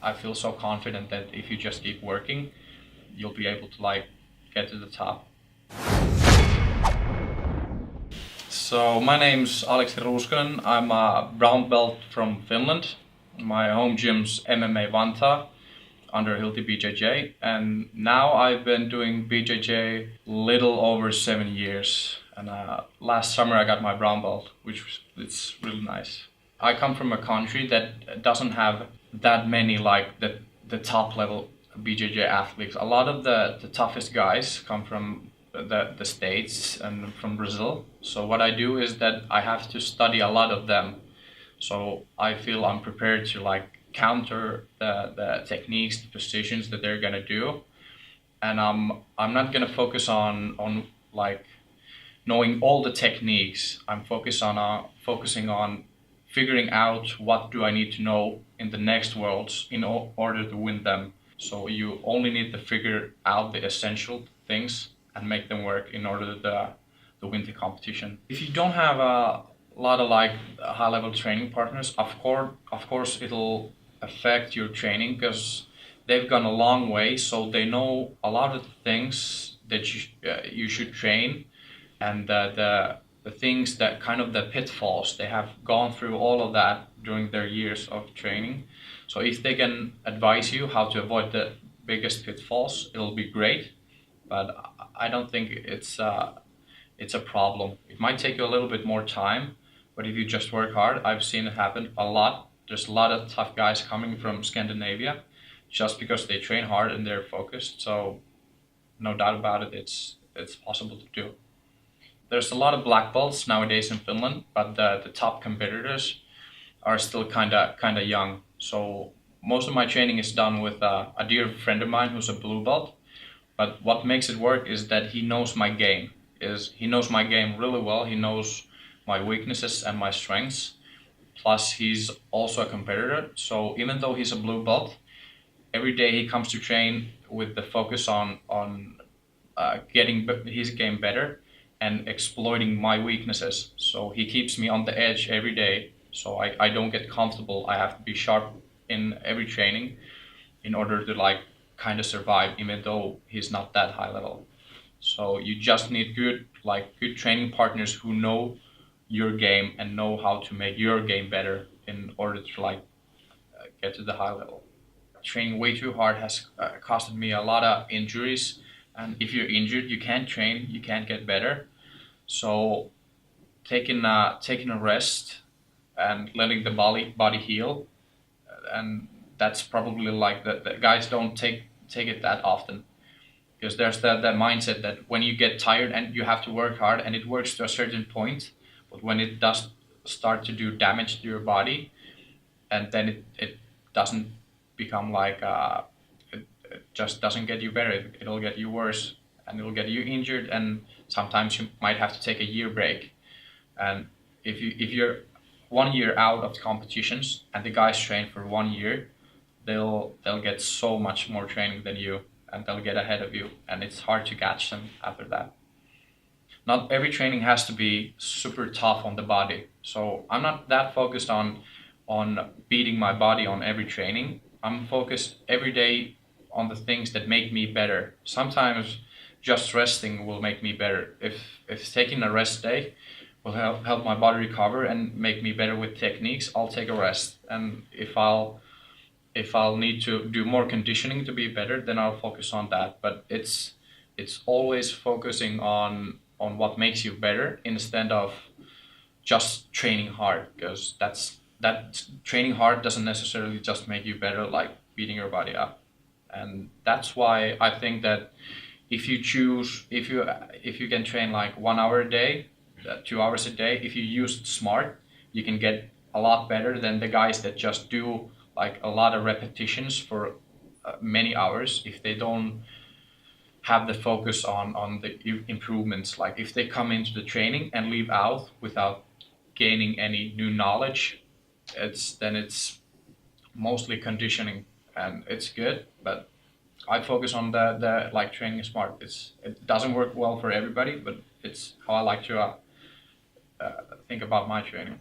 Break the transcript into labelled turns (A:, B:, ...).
A: I feel so confident that if you just keep working, you'll be able to like get to the top. So my name's Aleksi Ruuskanen. I'm a brown belt from Finland. My home gym's MMA Vantaa under Hilti BJJ, and now I've been doing BJJ little over 7 years. And last summer I got my brown belt, it's really nice. I come from a country that doesn't have that many like the top level BJJ athletes. A lot of the toughest guys come from the States and from Brazil. So what I do is that I have to study a lot of them. So I feel I'm prepared to like counter the techniques, the positions that they're gonna do. And I'm not gonna focus on like knowing all the techniques. I'm focusing on figuring out what do I need to know in the next worlds in order to win them. So you only need to figure out the essential things and make them work in order to win the competition. If you don't have a lot of like high-level training partners, of course it'll affect your training because they've gone a long way, so they know a lot of the things that you should train, and the things that kind of the pitfalls, they have gone through all of that during their years of training. So if they can advise you how to avoid the biggest pitfalls, it'll be great. But I don't think it's a problem. It might take you a little bit more time, but if you just work hard, I've seen it happen a lot. There's a lot of tough guys coming from Scandinavia just because they train hard and they're focused. So no doubt about it, it's possible to do. There's a lot of black belts nowadays in Finland, but the top competitors are still kinda young. So most of my training is done with a dear friend of mine who's a blue belt. But what makes it work is that he knows my game. He knows my game really well. He knows my weaknesses and my strengths. Plus, he's also a competitor. So even though he's a blue belt, every day he comes to train with the focus on getting his game better and exploiting my weaknesses. So he keeps me on the edge every day. So I don't get comfortable. I have to be sharp in every training in order to like kind of survive, even though he's not that high level. So you just need good training partners who know your game and know how to make your game better in order to get to the high level. Training way too hard has costed me a lot of injuries, and if you're injured, you can't train, you can't get better. So taking a rest and letting the body heal, and that's probably like the guys don't take it that often, because there's that mindset that when you get tired and you have to work hard, and it works to a certain point, but when it does start to do damage to your body, and then it doesn't become like it just doesn't get you better. It'll get you worse, and it'll get you injured, and sometimes you might have to take a year break. And if you're 1 year out of the competitions and the guys train for 1 year, they'll get so much more training than you, and they'll get ahead of you, and it's hard to catch them after that. Not every training has to be super tough on the body. So I'm not that focused on beating my body on every training. I'm focused every day on the things that make me better. Sometimes just resting will make me better. If taking a rest day will help my body recover and make me better with techniques, I'll take a rest. And if I'll need to do more conditioning to be better, then I'll focus on that. But it's always focusing on what makes you better instead of just training hard, because that training hard doesn't necessarily just make you better, like beating your body up. And that's why I think that if you can train like 1 hour a day, 2 hours a day, if you use it smart, you can get a lot better than the guys that just do like a lot of repetitions for many hours. If they don't have the focus on the improvements, like if they come into the training and leave out without gaining any new knowledge, it's mostly conditioning, and it's good, but I focus on the like training smart. It doesn't work well for everybody, but it's how I like to think about my training.